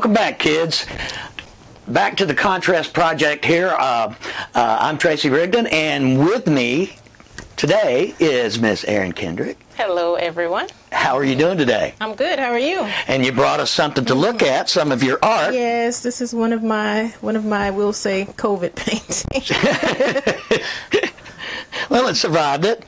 Welcome back, kids. Back to the Contrast Project here. I'm Tracy Rigdon, and with me today is Miss Erin Kendrick. Hello, everyone. How are you doing today? I'm good. How are you? And you brought us something to look at, some of your art. Yes, this is one of my, we'll say, COVID paintings. Well, it survived it.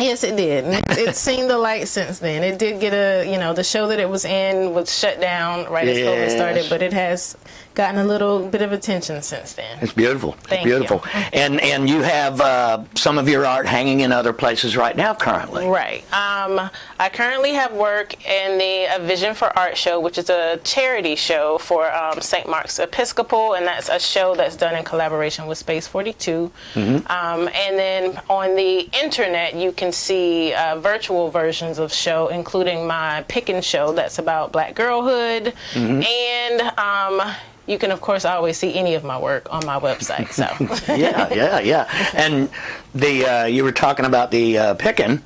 Yes, it did. It's seen the light since then. It did get the show that it was in was shut down right as COVID started, but it has gotten a little bit of attention since then. It's beautiful. Thank beautiful. you. And you have some of your art hanging in other places right now currently. Right. I currently have work in the A Vision for Art show, which is a charity show for St. Mark's Episcopal, and that's a show that's done in collaboration with Space 42. And then on the internet, you can see virtual versions of show, including my Pick and Show that's about Black girlhood, and you can, of course, always see any of my work on my website. So yeah. And the you were talking about the picking.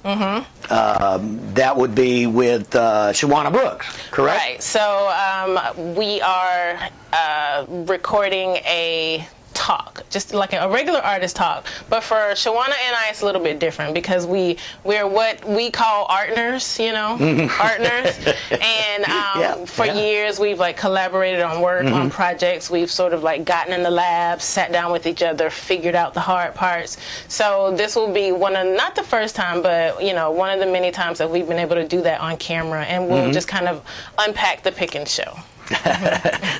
That would be with Shawana Brooks, correct? Right. So we are recording a talk, just like a regular artist talk, but for Shawana and I, it's a little bit different because we're what we call artners, artners, and for years we've like collaborated on work on projects. We've sort of like gotten in the lab, sat down with each other, figured out the hard parts. So this will be not the first time, but one of the many times that we've been able to do that on camera, and we'll just kind of unpack the Pick and Show.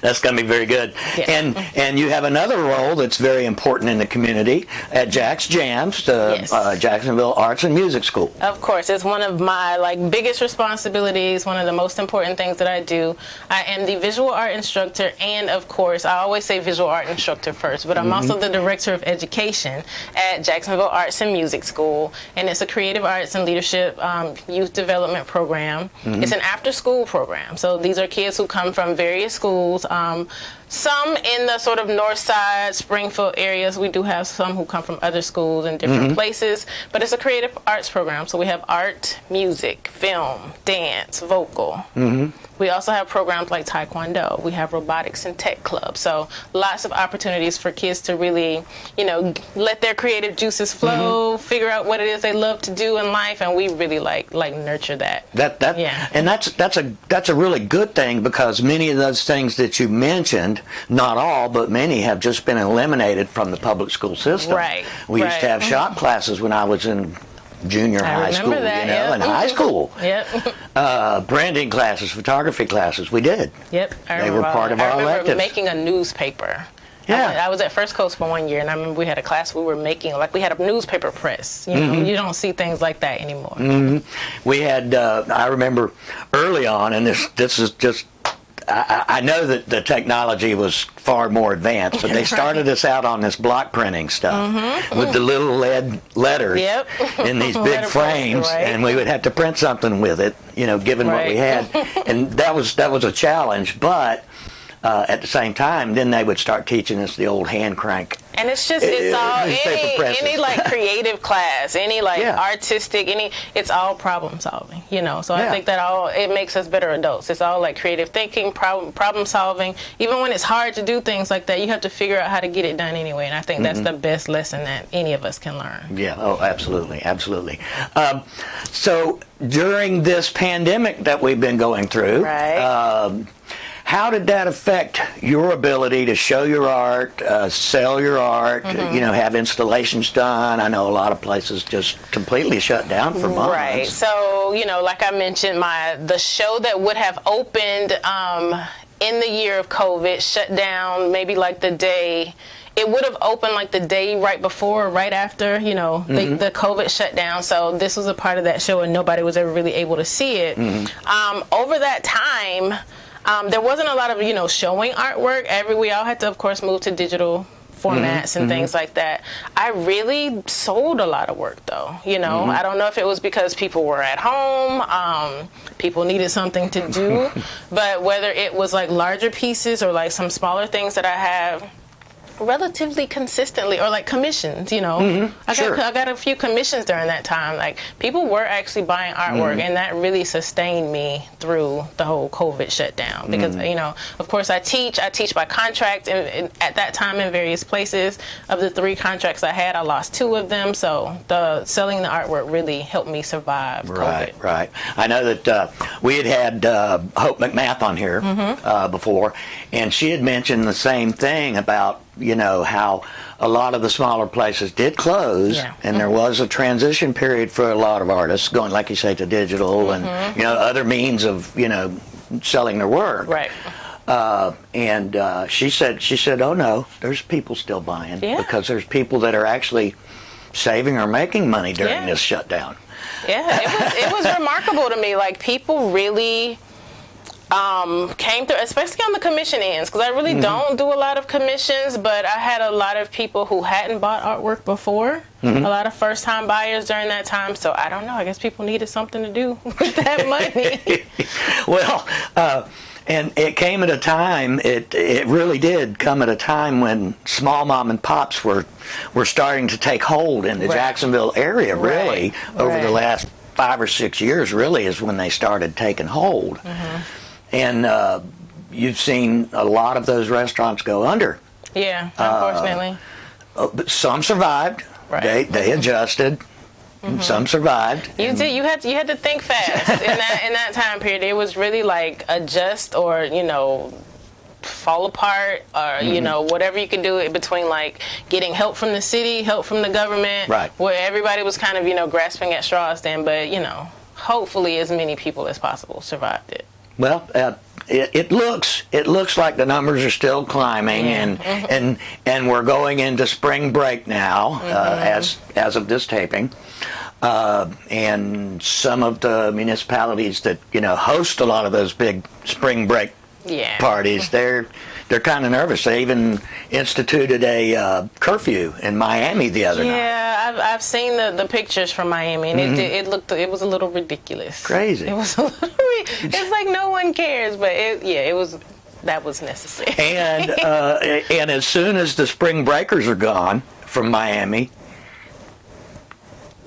That's going to be very good. Yes. And you have another role that's very important in the community at Jack's Jams, the Jacksonville Arts and Music School. Of course, it's one of my biggest responsibilities, one of the most important things that I do. I am the visual art instructor, and of course, I always say visual art instructor first, but I'm also the director of education at Jacksonville Arts and Music School, and it's a creative arts and leadership youth development program. It's an after-school program, so these are kids who come from various schools, some in the sort of north side, Springfield areas. We do have some who come from other schools in different places, but it's a creative arts program. So we have art, music, film, dance, vocal. We also have programs like Taekwondo. We have robotics and tech clubs. So lots of opportunities for kids to really, let their creative juices flow, figure out what it is they love to do in life, and we really like nurture that. And that's a really good thing, because many of those things that you mentioned, not all, but many, have just been eliminated from the public school system. Right. We used to have shop classes when I was in junior high school, in high school. Branding classes, photography classes, we did. They were part of our electives. I remember making a newspaper. I was at First Coast for 1 year, and I remember we had a class we were making, we had a newspaper press. You don't see things like that anymore. We had, I remember early on, and this is just, I know that the technology was far more advanced, but they started us out on this block printing stuff with the little lead letters in these big frames, and we would have to print something with it, given what we had, and that was a challenge. But at the same time, then they would start teaching us the old hand crank. And it's all any creative class, any artistic, it's all problem solving, So I think that it makes us better adults. It's all creative thinking, problem solving. Even when it's hard to do things like that, you have to figure out how to get it done anyway. And I think that's the best lesson that any of us can learn. Yeah. Oh, absolutely, absolutely. So during this pandemic that we've been going through, how did that affect your ability to show your art, sell your art, have installations done? I know a lot of places just completely shut down for months. Right. So, like I mentioned, the show that would have opened in the year of COVID shut down maybe the day. It would have opened the day right before, right after, the COVID shut down. So this was a part of that show, and nobody was ever really able to see it. Over that time, there wasn't a lot of, showing artwork. We all had to, of course, move to digital formats and things like that. I really sold a lot of work, though. I don't know if it was because people were at home, people needed something to do, but whether it was larger pieces or some smaller things that I have, relatively consistently, or like commissions, you know. I got a few commissions during that time. Like, people were actually buying artwork, and that really sustained me through the whole COVID shutdown, because you know, of course, I teach by contract, and at that time in various places. Of the 3 contracts I had, I lost 2 of them, so selling the artwork really helped me survive COVID. Right. I know that we had Hope McMath on here before, and she had mentioned the same thing about, you know, how a lot of the smaller places did close, and there was a transition period for a lot of artists going, like you say, to digital and, you know, other means of, you know, selling their work. Right. And she said, oh no, there's people still buying, because there's people that are actually saving or making money during this shutdown. Yeah, it was remarkable to me. Like, people really came through, especially on the commission ends, because I really don't do a lot of commissions, but I had a lot of people who hadn't bought artwork before, a lot of first-time buyers during that time, so I don't know, I guess people needed something to do with that money. Well, and it came at a time, it really did come at a time when small mom and pops were starting to take hold in the Jacksonville area, really, over the last 5 or 6 years, really, is when they started taking hold. And you've seen a lot of those restaurants go under. Yeah, unfortunately. But some survived. They adjusted. Some survived. You did. You had to think fast in that time period. It was really like adjust, or, you know, fall apart, or you know, whatever you could do in between, like getting help from the city, help from the government, where everybody was kind of, you know, grasping at straws then. But, you know, hopefully as many people as possible survived it. Well, it looks like the numbers are still climbing, and we're going into spring break now, as of this taping, and some of the municipalities that, you know, host a lot of those big spring break parties, they're kind of nervous. They even instituted a curfew in Miami the other night. Yeah, I've seen the pictures from Miami, and it was a little ridiculous. Crazy. It was a little. It's like no one cares, but that was necessary. And as soon as the spring breakers are gone from Miami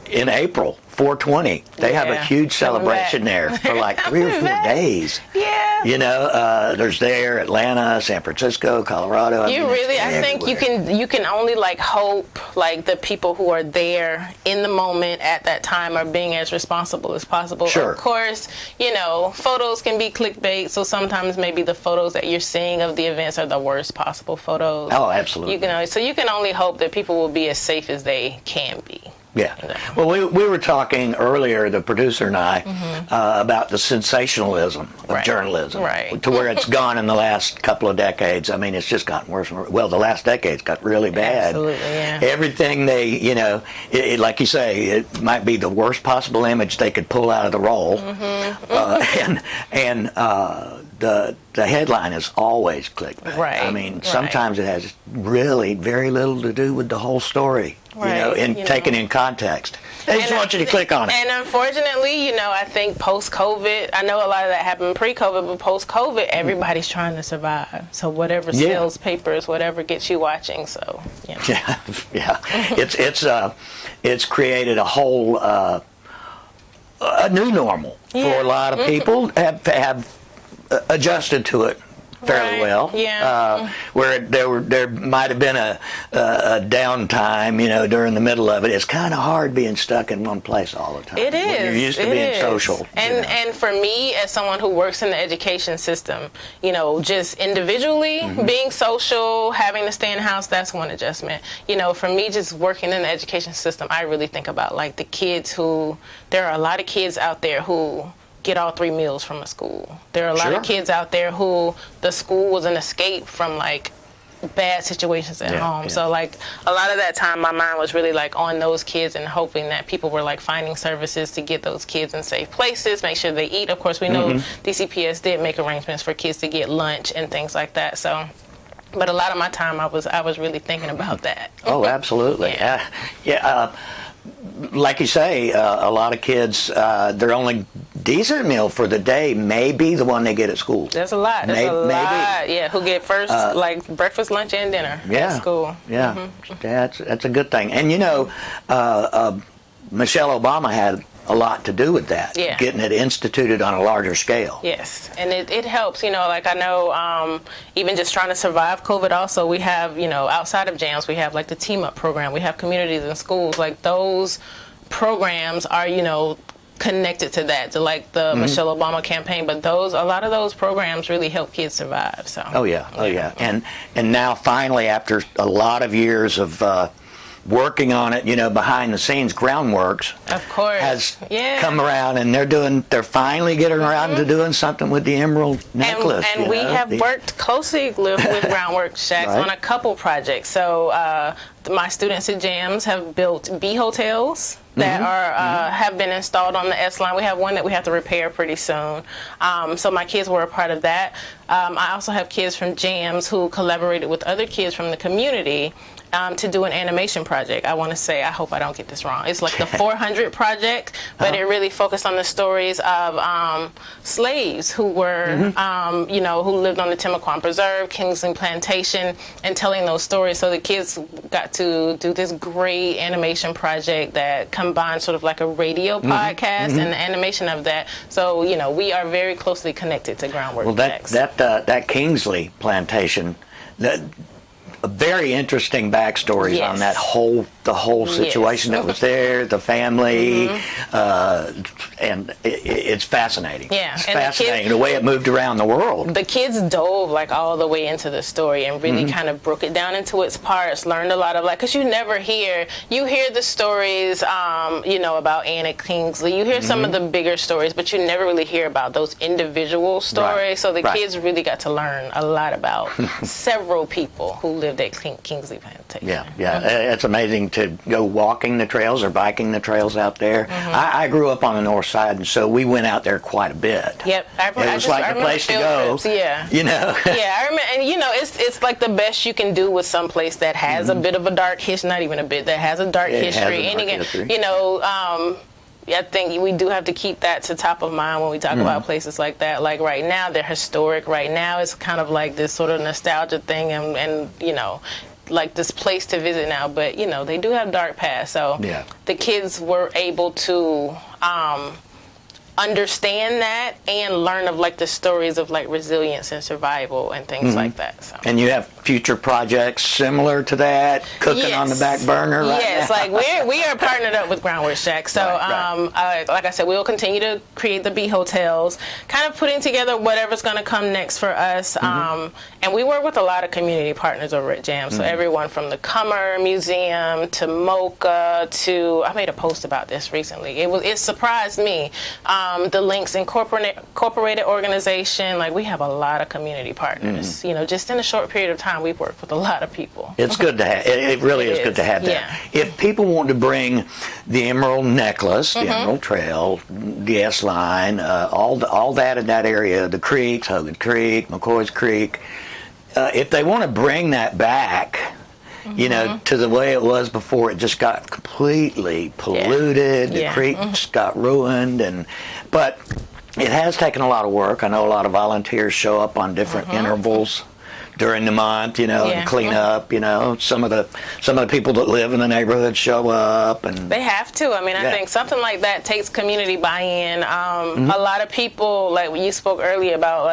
in April, 420, they have a huge celebration there for like 3 or 4 days. Yeah. You know, there's Atlanta, San Francisco, Colorado. I think you can only like hope like the people who are there in the moment at that time are being as responsible as possible. Sure. Of course, you know, photos can be clickbait, so sometimes maybe the photos that you're seeing of the events are the worst possible photos. Oh, absolutely. So you can only hope that people will be as safe as they can be. Yeah. Well, we were talking earlier, the producer and I, about the sensationalism of journalism, to where it's gone in the last couple of decades. I mean, it's just gotten worse and worse. Well, the last decade's got really bad. Absolutely, yeah. Everything they, you know, like you say, it might be the worst possible image they could pull out of the roll, and the headline is always clickbait. Right. I mean, sometimes it has really very little to do with the whole story. You know, taken in context. They just want you to click on it. And unfortunately, you know, I think post-COVID, I know a lot of that happened pre-COVID, but post-COVID, everybody's trying to survive. So whatever sells papers, whatever gets you watching. So, you know. It's created a whole a new normal for a lot of people. Have adjusted to it fairly well. Yeah. Where there might have been a downtime, you know, during the middle of it. It's kind of hard being stuck in one place all the time. It is. When you're used to being social. And for me, as someone who works in the education system, you know, just individually being social, having to stay in the house, that's one adjustment. You know, for me, just working in the education system, I really think about like the kids there are a lot of kids out there who get all 3 meals from a school. There are a lot of kids out there who the school was an escape from like bad situations at home. Yeah. So like a lot of that time my mind was really like on those kids and hoping that people were like finding services to get those kids in safe places, make sure they eat. Of course, we know DCPS did make arrangements for kids to get lunch and things like that. So, but a lot of my time I was really thinking about that. Oh, absolutely. Like you say, a lot of kids, they're only decent meal for the day may be the one they get at school. That's a lot. That's a lot. Yeah, who get first like breakfast, lunch, and dinner at school. Yeah, that's a good thing. And Michelle Obama had a lot to do with that, getting it instituted on a larger scale. Yes, and it helps, like I know even just trying to survive COVID also, we have, outside of JAMS, we have like the Team Up program, we have communities and schools, like those programs are, connected to that, to like the Michelle Obama campaign, but a lot of those programs really help kids survive, so. Oh yeah. And now finally, after a lot of years of working on it, behind the scenes, Groundworks, of course, has come around, and they're finally getting around to doing something with the emerald necklace. And we have worked closely with Groundworks Jacks on a couple projects. So my students at JAMS have built bee hotels that have been installed on the S line. We have one that we have to repair pretty soon. So my kids were a part of that. I also have kids from JAMS who collaborated with other kids from the community to do an animation project. I want to say, I hope I don't get this wrong, it's like the 400 project, but it really focused on the stories of slaves who were, who lived on the Timaquan Preserve, Kingsley Plantation, and telling those stories. So the kids got to do this great animation project that combined sort of like a radio podcast and the animation of that. So, we are very closely connected to Groundwork. Well, that Kingsley Plantation, very interesting backstories on that the whole situation that was there, the family, and it's fascinating. Yeah, it's fascinating the way it moved around the world. The kids dove like all the way into the story and really kind of broke it down into its parts. Learned a lot of because you hear the stories, about Anna Kingsley. You hear some of the bigger stories, but you never really hear about those individual stories. Right. So the kids really got to learn a lot about several people who lived at Kingsley Plantation. Yeah, it's amazing to go walking the trails or biking the trails out there. I grew up on the north side, and so we went out there quite a bit. Yep, it was like the place to go. Trips, yeah, Yeah, I remember, and it's like the best you can do with some place that has a bit of a dark history, not even a bit, that has a dark history. I think we do have to keep that to top of mind when we talk about places like that. Like right now, they're historic. Right now, it's kind of like this sort of nostalgia thing, and like this place to visit now. But they do have dark past. So the kids were able to understand that and learn of like the stories of like resilience and survival and things like that. So. And you have future projects similar to that cooking on the back burner right now? Like we are partnered up with Groundwork Shack. So like I said, we'll continue to create the bee hotels, kind of putting together whatever's going to come next for us. And we work with a lot of community partners over at JAM. So everyone from the Cummer Museum to MoCA to, I made a post about this recently. It surprised me. The Links Incorporated organization, like we have a lot of community partners. Just in a short period of time, we've worked with a lot of people. It's good to have. It really is good to have that. Yeah. If people want to bring the Emerald Necklace, the Emerald Trail, the S Line, all that in that area, the creeks, Hogan Creek, McCoy's Creek, if they want to bring that back, to the way it was before, it just got completely polluted. The creeks got ruined, but it has taken a lot of work. I know a lot of volunteers show up on different intervals during the month, and clean up. Some of the people that live in the neighborhood show up, and they have to. I mean, I think something like that takes community buy-in. A lot of people, like you spoke earlier about,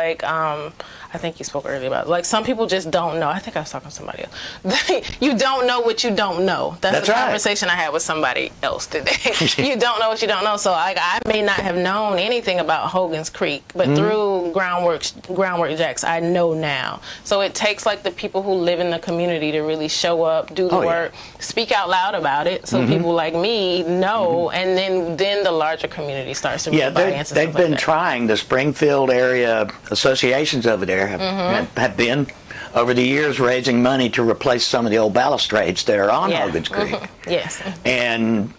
I think you spoke earlier about, some people just don't know. I think I was talking to somebody else. You don't know what you don't know. That's the conversation I had with somebody else today. You don't know what you don't know. So I may not have known anything about Hogan's Creek, but through Groundwork Jacks, I know now. So it takes the people who live in the community to really show up, do the work, speak out loud about it, so people like me know, and then the larger community starts to really buy into. They've been trying. The Springfield area associations over there have been over the years raising money to replace some of the old balustrades that are on Hogan's Creek. Yes. And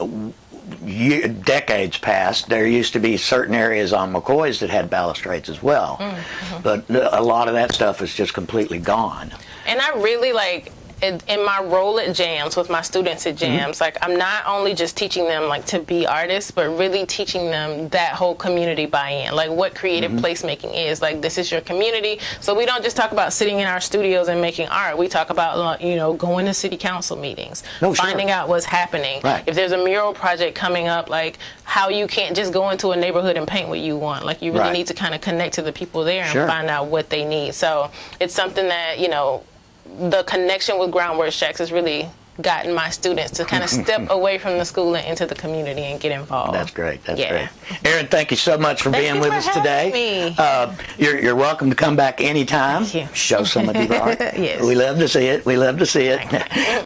decades past, there used to be certain areas on McCoy's that had balustrades as well. But a lot of that stuff is just completely gone. And I really in my role at JAMS, with my students at JAMS, like I'm not only just teaching them like to be artists, but really teaching them that whole community buy-in, like what creative placemaking is. Like, this is your community. So we don't just talk about sitting in our studios and making art. We talk about, going to city council meetings, finding out what's happening. Right. If there's a mural project coming up, like how you can't just go into a neighborhood and paint what you want. Like, you really need to kind of connect to the people there and find out what they need. So it's something that, the connection with Groundwork Shacks has really gotten my students to kind of step away from the school and into the community and get involved. That's great. That's great. Erin, thank you so much for being with us today. You're welcome to come back anytime. Thank you. Show some of your art. Yes. We love to see it. We love to see it.